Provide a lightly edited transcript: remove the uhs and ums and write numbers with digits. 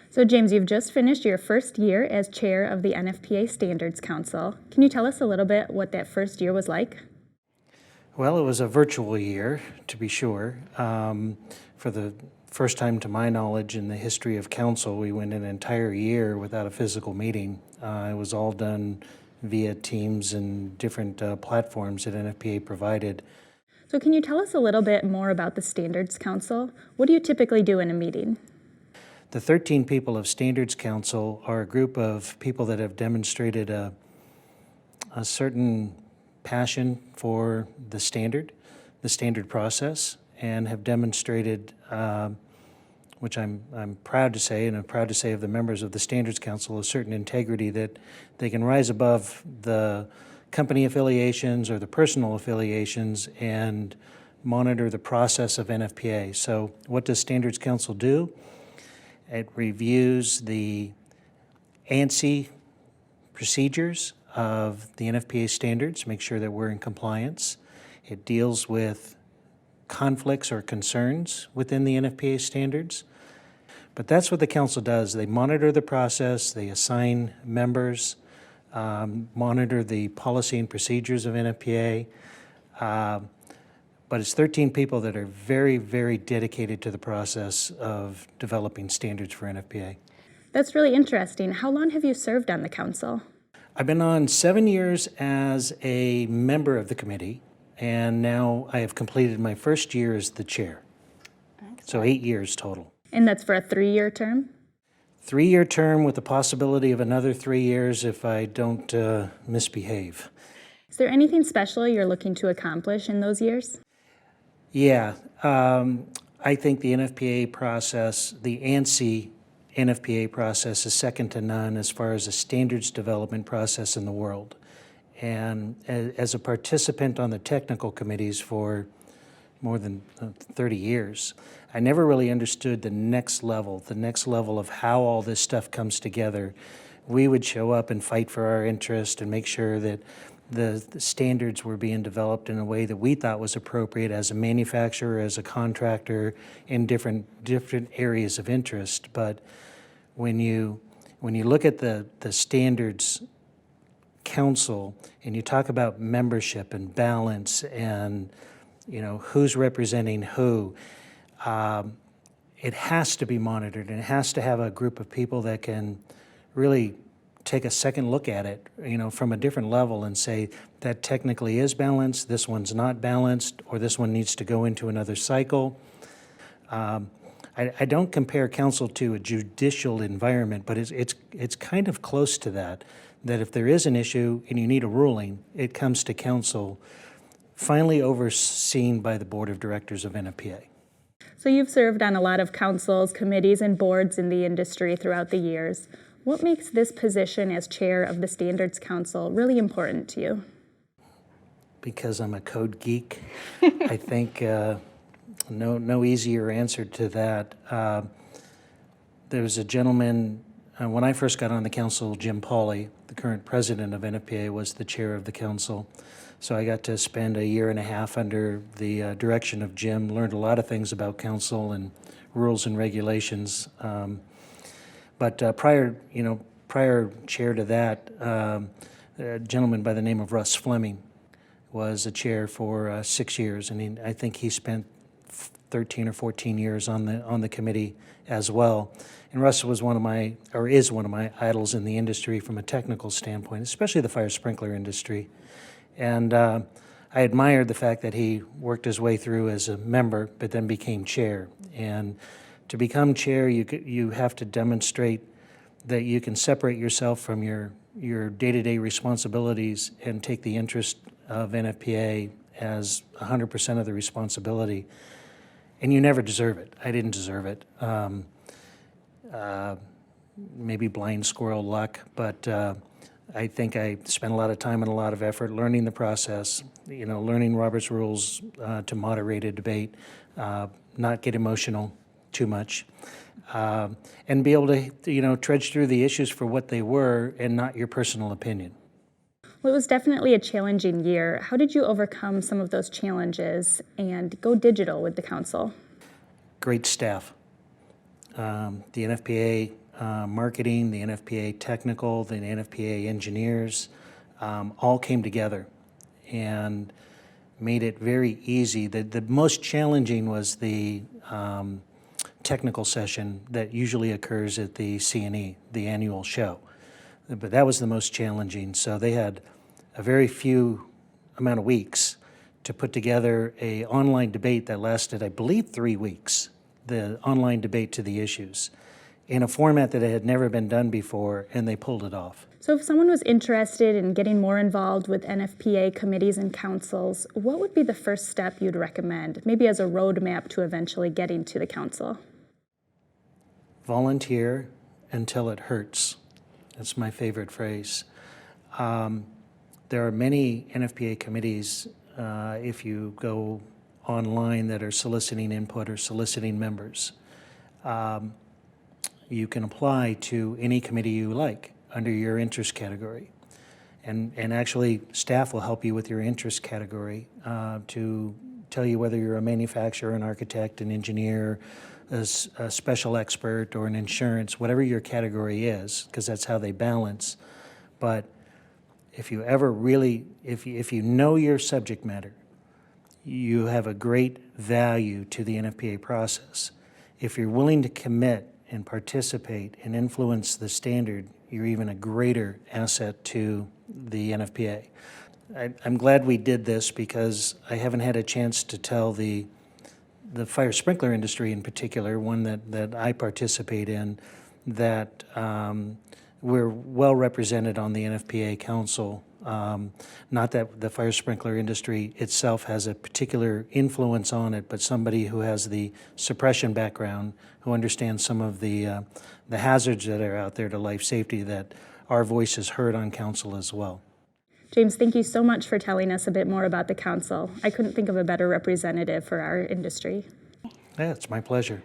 So James, you've just finished your first year as chair of the NFPA Standards Council. Can you tell us a little bit what that first year was like? Well, it was a virtual year, to be sure. For the first time, to my knowledge, in the history of council, we went an entire year without a physical meeting. It was all done via Teams and different platforms that NFPA provided. So can you tell us a little bit more about the Standards Council? What do you typically do in a meeting? The 13 people of Standards Council are a group of people that have demonstrated a certain passion for the standard process, and have demonstrated, which I'm proud to say, and I'm proud to say of the members of the Standards Council, a certain integrity that they can rise above the company affiliations or the personal affiliations and monitor the process of NFPA. So what does Standards Council do? It reviews the ANSI procedures of the NFPA standards, make sure that we're in compliance. It deals with conflicts or concerns within the NFPA standards. But that's what the council does. They monitor the process, they assign members, monitor the policy and procedures of NFPA. But it's 13 people that are very, very dedicated to the process of developing standards for NFPA. That's really interesting. How long have you served on the council? I've been on 7 years as a member of the committee, and now I have completed my first year as the chair. Excellent. So 8 years total. And that's for a 3-year term? 3-year term with the possibility of another 3 years if I don't misbehave. Is there anything special you're looking to accomplish in those years? Yeah, I think the NFPA process, the ANSI NFPA process, is second to none as far as a standards development process in the world. And as a participant on the technical committees for more than 30 years, I never really understood the next level of how all this stuff comes together. We would show up and fight for our interest and make sure that the standards were being developed in a way that we thought was appropriate as a manufacturer, as a contractor, in different areas of interest. But when you look at the Standards Council and you talk about membership and balance and who's representing who, it has to be monitored, and it has to have a group of people that can really take a second look at it, from a different level and say that technically is balanced, this one's not balanced, or this one needs to go into another cycle. I don't compare council to a judicial environment, but it's kind of close to that if there is an issue and you need a ruling, it comes to council, finally overseen by the board of directors of NFPA. So you've served on a lot of councils, committees, and boards in the industry throughout the years. What makes this position as chair of the Standards Council really important to you? Because I'm a code geek. I think no easier answer to that. There was a gentleman, when I first got on the council, Jim Pauley, the current president of NFPA, was the chair of the council. So I got to spend 1.5 years under the direction of Jim, learned a lot of things about council and rules and regulations. But prior chair to that, a gentleman by the name of Russ Fleming was a chair for 6 years, and I think he spent 13 or 14 years on the committee as well. And Russ was is one of my idols in the industry from a technical standpoint, especially the fire sprinkler industry. And I admired the fact that he worked his way through as a member, but then became chair. And to become chair, you have to demonstrate that you can separate yourself from your day-to-day responsibilities and take the interest of NFPA as 100% of the responsibility. And you never deserve it. I didn't deserve it. Maybe blind squirrel luck, but I think I spent a lot of time and a lot of effort learning the process, learning Robert's rules to moderate a debate, not get emotional too much, and be able to, trudge through the issues for what they were and not your personal opinion. Well, it was definitely a challenging year. How did you overcome some of those challenges and go digital with the council? Great staff. The NFPA marketing, the NFPA technical, the NFPA engineers, all came together and made it very easy. The most challenging was the technical session that usually occurs at the CNE, the annual show. But that was the most challenging. So they had a very few amount of weeks to put together a online debate that lasted, I believe, 3 weeks, the online debate to the issues, in a format that had never been done before, and they pulled it off. So if someone was interested in getting more involved with NFPA committees and councils, what would be the first step you'd recommend, maybe as a roadmap to eventually getting to the council? Volunteer until it hurts. That's my favorite phrase. There are many NFPA committees, if you go online, that are soliciting input or soliciting members. You can apply to any committee you like under your interest category. And actually, staff will help you with your interest category to tell you whether you're a manufacturer, an architect, an engineer, a special expert, or an insurance, whatever your category is, because that's how they balance. But if you ever really, if you know your subject matter, you have a great value to the NFPA process. If you're willing to commit and participate and influence the standard, you're even a greater asset to the NFPA. I'm glad we did this because I haven't had a chance to tell the fire sprinkler industry in particular, one that I participate in, that we're well represented on the NFPA Council. Not that the fire sprinkler industry itself has a particular influence on it, but somebody who has the suppression background, who understands some of the hazards that are out there to life safety, that our voice is heard on council as well. James, thank you so much for telling us a bit more about the council. I couldn't think of a better representative for our industry. Yeah, it's my pleasure.